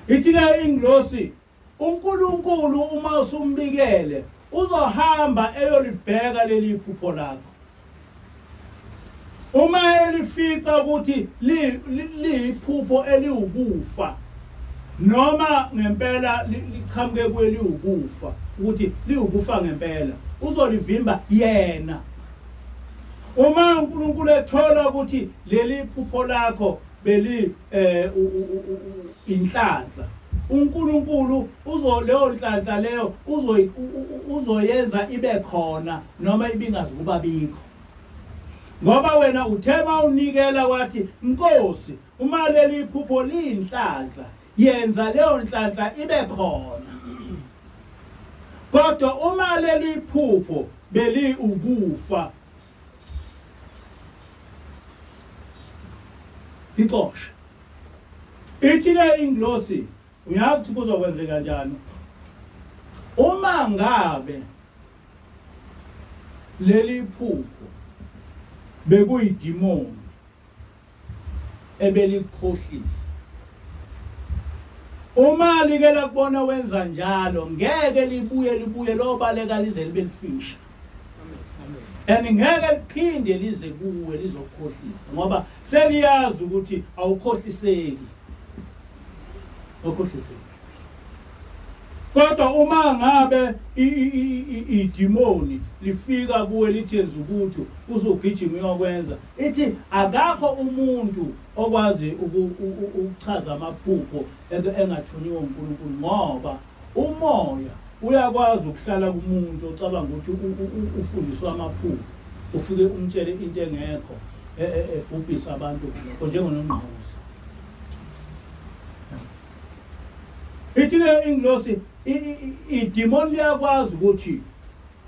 Ithi-ke ingilosi, uNkulunkulu uma usumbikele uzohamba eyolibheka leli phupho lakho. Uma elifica ukuthi liyiphupho eliwukufa noma ngempela liqhamuke kweliwukufa ukuthi liwukufa ngempela, uzolivimba yena. Uma uNkulunkulu ethola ukuthi leli phupho lakho beli inhlanhla, uNkulunkulu leyo nhlanhla leyo uzoyenza ibe khona noma ibingazi kuba bikho. Ngoba wena uthema unikela wathi, Nkosi, uma leli phupho liyinhlanhla, yenza leyo nhlanhla ibe khona. Kodwa uma leli phupho beli ukufa, ixosha. Ithi-ke ingilosi, uyazi ukuthi kuzokwenzeka kanjani. Uma ngabe leli phupho bekuyidimoni ebelikhohlisa, uma like lakubona wenza njalo, ngeke libuye lobaleka lize libe lifisha. And ngeke liphinde lize kuwe lizokhohlisa ngoba seliyazi ukuthi awukhohliseki. Awukhohliseki. Kodwa uma ngabe idimoni lifika kuwe lithenza ukuthi uzogijima uyokwenza, ithi akakho umuntu okwazi ukuchaza amaphupho engathuniwe uNkulunkulu, ngoba umoya uyakwazi ukuhlala kumuntu ocabanga ukuthi ufundiswa amaphupho, ufike umtshele into engekho ebhubhisa abantu njengonongqawuza. Ithi-ke ingilosi, idimoni liyakwazi ukuthi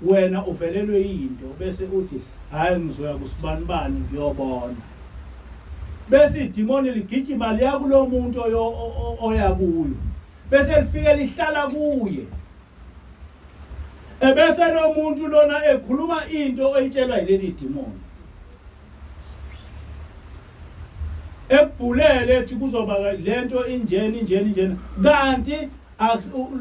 wena uvelelwe yinto bese uthi hayi ngizoya kusibanibani ngiyobona, bese idimoni ligijima liya kulo muntu oya kuyo, bese lifike lihlala kuye, ebese lo muntu lona ekhuluma into oyitshelwa yileli idimoni, ebhulele ethi kuzoba lento injeni, kanti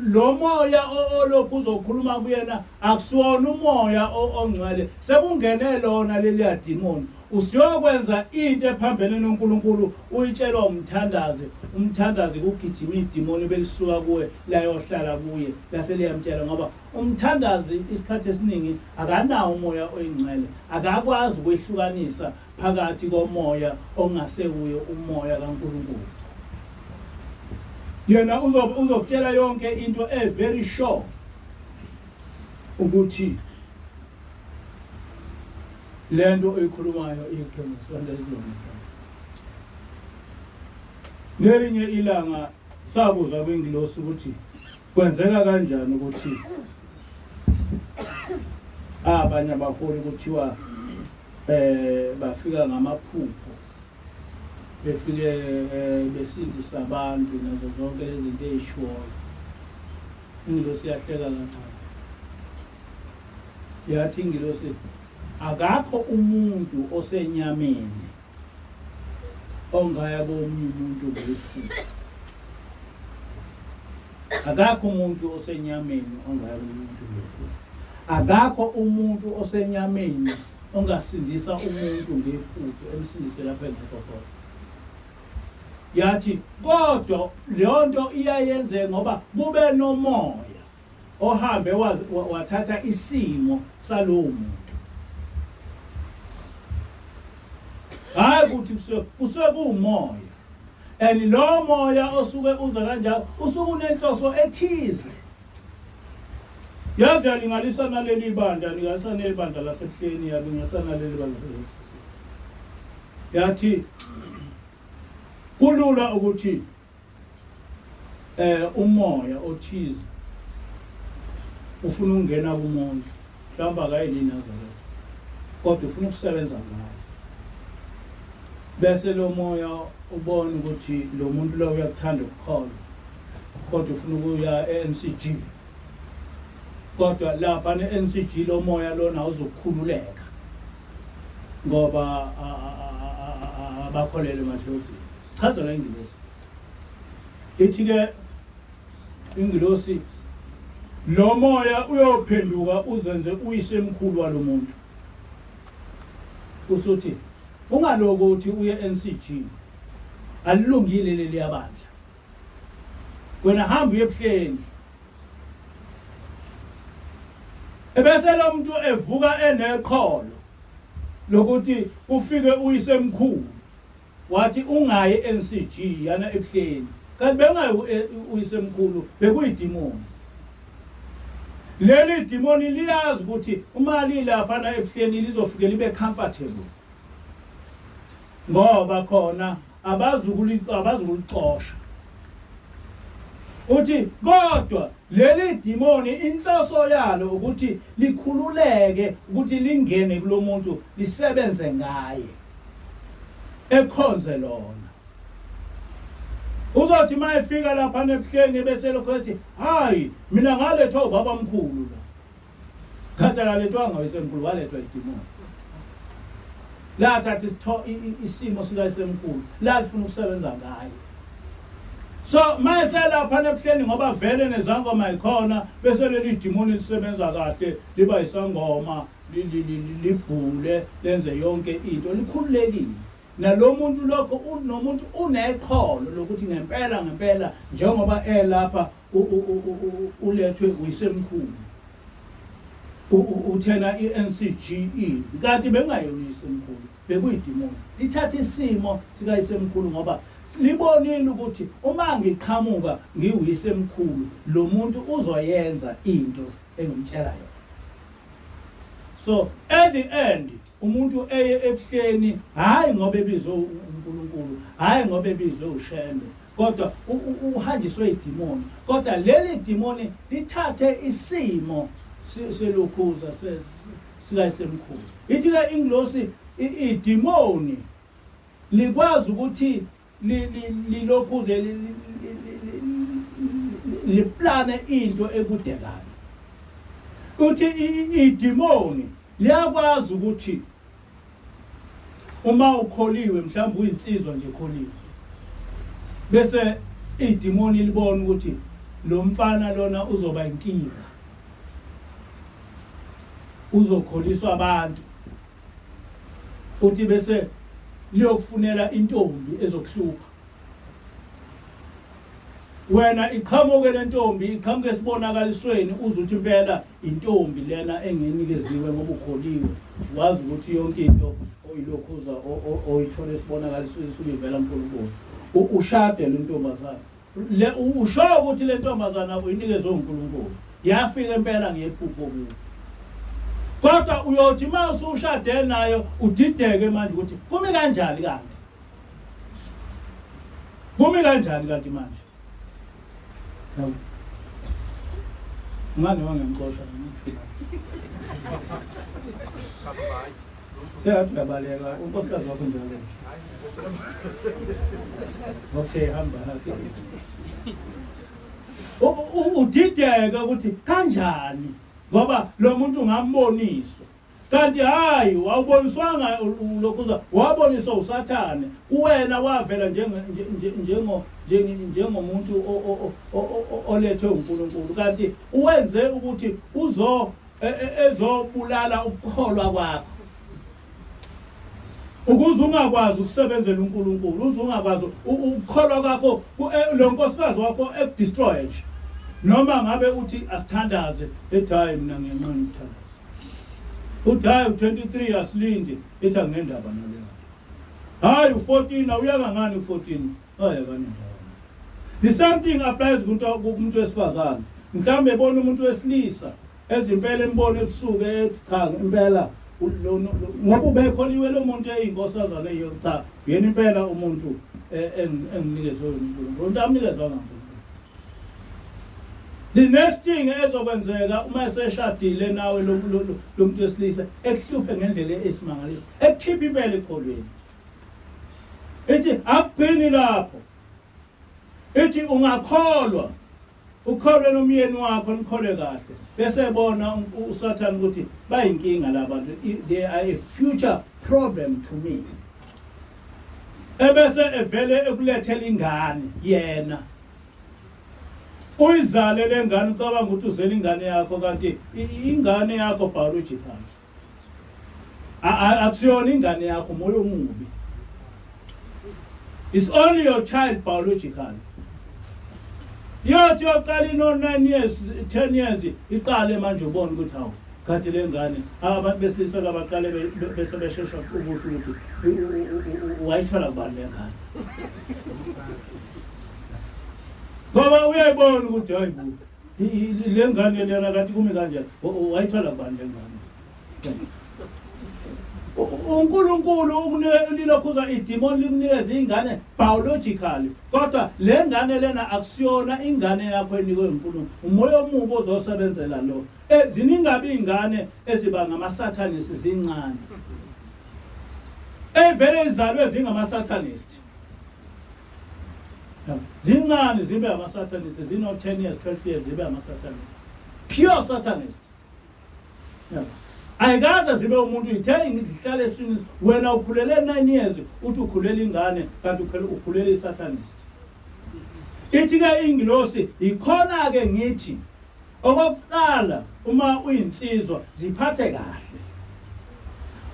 lo moya olokhu uzokhuluma kuyena akusiwona umoya ongcwele, sekungene lona leli yadimoni. Usiyokwenza into ephambene noNkulunkulu, uyitshelwa umthandazi kugijima idimoni belisuka kuwe layohlala kuye lase liyamtshela, ngoba umthandazi isikhathi esiningi akanawo umoya oyingcwele, akakwazi ukwehlukanisa phakathi komoya ongasekuye umoya kaNkulunkulu. Yena uzokutshela yonke into very sure ukuthi lento oyikhulumayo iyiqiniso andezilona. Ngelinye ilanga sabuzwa kwingilosi ukuthi kwenzeka kanjani ukuthi abanye abaholi kuthiwa bafika ngamaphupho, befike besindisa abantu nazo zonke lezi zinto ezishoyo. Ingilosi yahleka kancane, yathi ingilosi, akakho umuntu osenyameni ongaya komunye umuntu ngephupho. Akakho umuntu osenyameni ongaya komunye umuntu ngephupho. Akakho umuntu osenyameni ongasindisa umuntu ngephupho, emsindise lapha engekho khona. Yathi kodwa leyo nto iyayenze ngoba kube nomoya ohambe wathatha isimo salowo muntu. Hayi ukuthi kusuke kuumoya, and lo moya osuke uza kanjalo usuke unenhloso ethize. Yazi yalingalisa naleli bandla, lingalisa naleli bandla lasebuhleni, yalingalisa naleli bandla lasebuhleni. Yathi kulula ukuthi umoya othize ufuna ukungena kumuntu, mhlawumbe akayini Nazareth, kodwa ufuna ukusebenza ngayo. Bese lo moya ubona ukuthi lo muntu lo uyakuthanda ukukholwa, kodwa ufuna ukuya e-NCG kodwa lapha ne-NCG lo moya lona uzokukhululeka ngoba abakholelwe emadlozini. Sichaza la ingilosi ithi ke ingilosi lo moya uyophenduka uzenze uyisemkhulu walomuntu. Usuthi ungaloko uthi uye e-NCG alilungile leli yabandla, wena hamba uye ebuhleni. Ebese lo muntu evuka eneqholo lokuthi ufike uyisemkhulu wathi ungayi e-NCG yana ebuhleni, kanti bengayi uyisemkhulu bekuyidimoni. Leli demoni liyazi ukuthi uma lilapha na ebuhleni lizofike libe comfortable ngoba khona abazukulixosha. Uthi kodwa leli demoni inhloso yalo ukuthi likhululeke ukuthi lingene kulo muntu lisebenze ngaye ekhonze lona. Uzothi mayefika lapha nebuhleni bese lokho ethi hayi mina ngalethwa ubaba mkhulu la. Kanti akalethwa ngayisemkhulu, walethwa idemoni. La thathi isimo sika isemkhulu la lifuna ukusebenza ngaye. So mayese lapha nebuhleni ngoba vele nezangoma ikhona bese leli demoni lisebenza kahle liba isangoma libhule lenze yonke into likhululekile. Nalo muntu lokho unomuntu uneqholo lokuthi ngempela njengoba lapha ulethwe uyisemkhulu uthena i-NCG kanti bengayona isemkhulu bekuyidemoni. Lithatha isimo sika isemkhulu ngoba libonile ukuthi uma ngiqhamuka ngiyisemkhulu lo muntu uzoyenza into engimtshela yona. So at the end umuntu eye ebuhleni hayi ngoba ebizwe uNkulunkulu, hayi ngoba ebizwe uShembe, kodwa uhanjiswe idemoni. Kodwa leli demoni lithathe isimo selokhuza sika isemkhulu. Ithi ke ingilosi idemoni likwazi ukuthi lilokhuze liplane into ekudekayo. Uthi idemoni liyakwazi ukuthi uma ukholiwe mhlawumbe uyinsizwa nje kholiwe bese idemoni libona ukuthi lo mfana lona uzoba inkinga, uzokholiswa abantu, uthi bese liyokufunela intombi ezokuhlupha. Wena iqhamuke le ntombi iqhamuke esibonakalisweni uzuthi impela intombi lena engenikeziwe ngoba ukholiwe, wazi ukuthi yonke into oyilokhuza oyithola esibonakalisweni sukuvela uNkulunkulu ushade le ntombazana le usho ukuthi le ntombazana uyinikezwe uNkulunkulu yafika impela ngephupho kuyo. Kodwa uyothi uma usushade nayo udideke manje ukuthi kumi kanjani kanti? Kumi kanjani kanti manje? Ngani wangemxosha ngimfika. Seyathi uyabaleka unkosikazi wakho njalo. Okay, hamba hathi. Udideka ukuthi kanjani ngoba lo muntu ngamboniswa. Kanti hayi wawuboniswanga lokhuza waboniswa uSathane. Uwena wavela njengomuntu olethwe uNkulunkulu kanti uwenze ukuthi ezobulala ukukholwa kwakho. Ukuze ungakwazi ukusebenzela uNkulunkulu, uze ungakwazi ukukholwa kwakho lo nkosikazi wakho ekudestroy nje. Noma ngabe uthi asithandaze ethi hayi mina ngenqina ukuthandaza. Uthi hayi u23 asilinde ethi angendaba naleyo. Hayi u14 awuyanga ngani u14? Hayi kanendaba. The same thing applies kumuntu wesifazane. Mhlambe ebona umuntu wesilisa ezimpela embone ebusuku ethi cha impela ngoba ubekholiwe lo muntu eyinkosazana leyo cha yena impela umuntu enginikezwe uNkulunkulu untamnikezwa ngaNkulunkulu. The next thing ezokwenzeka uma eseshadile nawe lo muntu wesilisa ekuhluphe ngendlela esimangalisa ekukhipha impela ekholweni. Ethi akugcini lapho. Ethi ungakholwa ukholwe nomyeni wakho nikhole kahle bese bona uSathane ukuthi bayinkinga labantu, they are a future problem to me. Ebese evele ekulethela ingane yena uyizale lengane ucabanga ukuthi uzele ingane yakho kanti ingane yakho biological akusiyona ingane yakho moya omubi. It's only your child biological. Yothi yoqala ino 9 years 10 years iqale manje ubone ukuthi hawu kanti lengane abantu besilisa abaqale bese beshesha ukuthi wayithola kubani lengane. Ngoba uyayibona ukuthi hayibo lengane lena kanti kumi kanjani wayithola kubani lengane. uNkulunkulu ukunilokhuza idemon likunikeza ingane biologically kodwa le ngane lena akusiyona ingane yakho enikwe uNkulunkulu, umoya omubi ozosebenzela lo. Ziningabi ingane eziba ngamasatanist zincane evele izalwe zingamasatanist zincane zibe amasatanist zino 10 years 12 years zibe amasatanist pure satanist. Ayikaze zibe umuntu ithe ngihlale esini wena ukhulele 9 years uthi ukhulela ingane kanti ukhulela isatanist. Ithi ke ingilosi ikhona ke ngithi okokuqala uma uyinsizwa ziphathe kahle.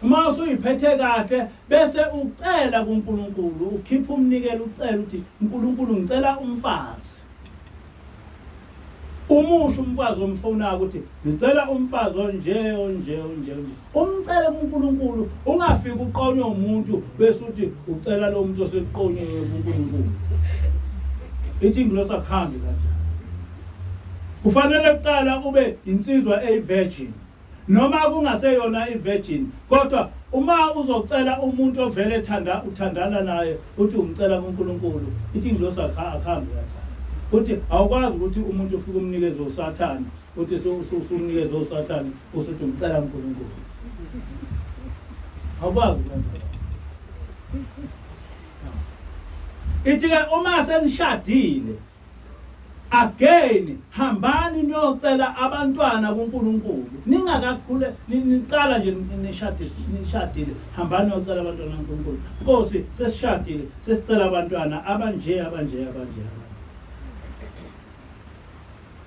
Uma usuyiphethe kahle bese ucela kuNkulunkulu ukhipha umnikelo ucela uthi uNkulunkulu ngicela umfazi. Umusho umfazi omfuna ukuthi ngicela umfazi onje. Umcele kuNkulunkulu ungafiki uqonywe umuntu bese uthi ucela lo muntu oseqonyiwe kuNkulunkulu. Ithi ingilosi akuhambi kanjalo. Kufanele kuqala ube insizwa evirgin noma kungaseyona ivirgin kodwa uma uzocela umuntu ovele uthandana naye uthi umcela kuNkulunkulu ithi ingilosi akuhambi kanjalo. Uthi awukwazi ukuthi umuntu ufike umnikeze uSathane uthi usumnikeze uSathane usuthi umcela uNkulunkulu. Awukwazi ukwenza lokho. Ithi ke uma senishadile again hambani niyocela abantwana kuNkulunkulu. Ningakakhule niqala nje nishadile hambani niyocela abantwana kuNkulunkulu. Nkosi sesishadile sesicela abantwana abanje.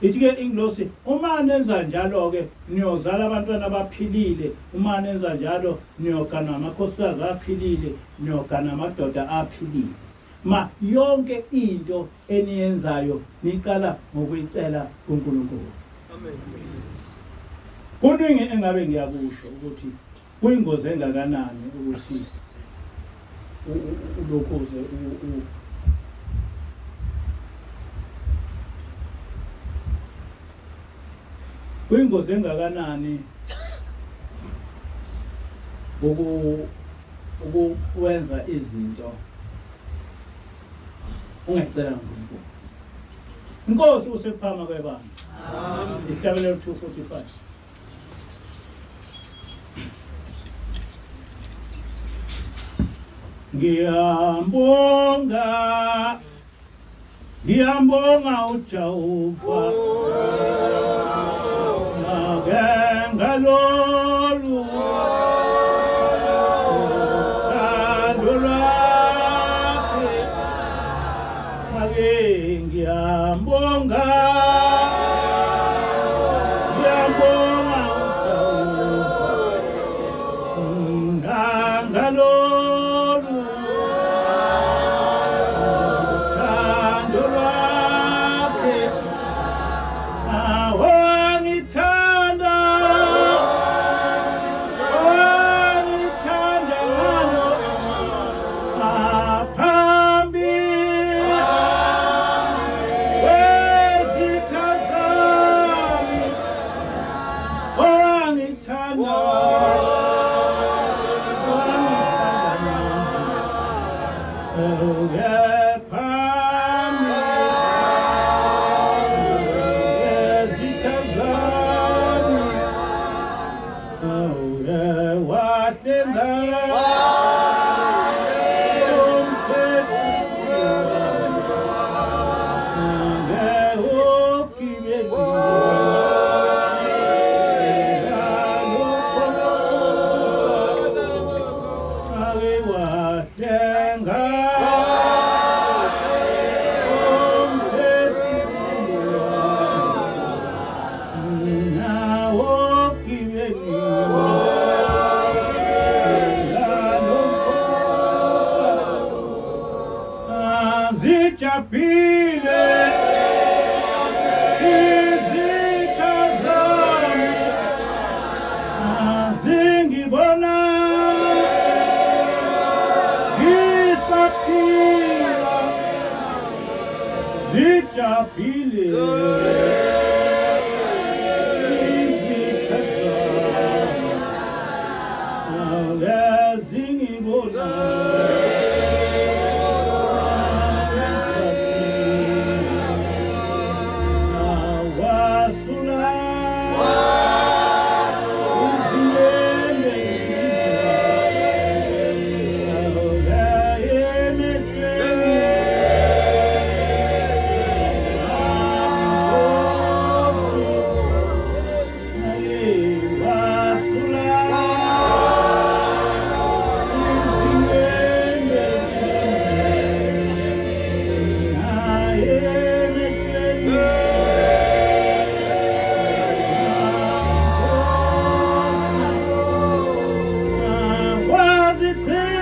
Ithi ke ingilosi uma nenza njalo ke niyozala abantwana abaphilile, uma nenza njalo niyogana amakhosikazi aphilile, niyogana amadoda aphilile. Ma yonke into eniyenzayo niqala ngokuyicela kuNkulunkulu. Amen. Kuningi engabe ngiyakusho ukuthi kuyingozi engakanani ukuthi ulokhuze kuyingozi engakanani ukwenza izinto ungecela uNkulunkulu. Inkosi usephama kwebandla. Amen. Ihlabelelo 2:45. Ngiyambonga uJehova ngalolu uthando lwakhe ngiyambonga uJehova ngalolu uthando lwakhe awangithanda ngalo aphambi kwezitha zami awangithanda Zichapile izikazana zingibona zisaphila zichapile izikazana zingibona was it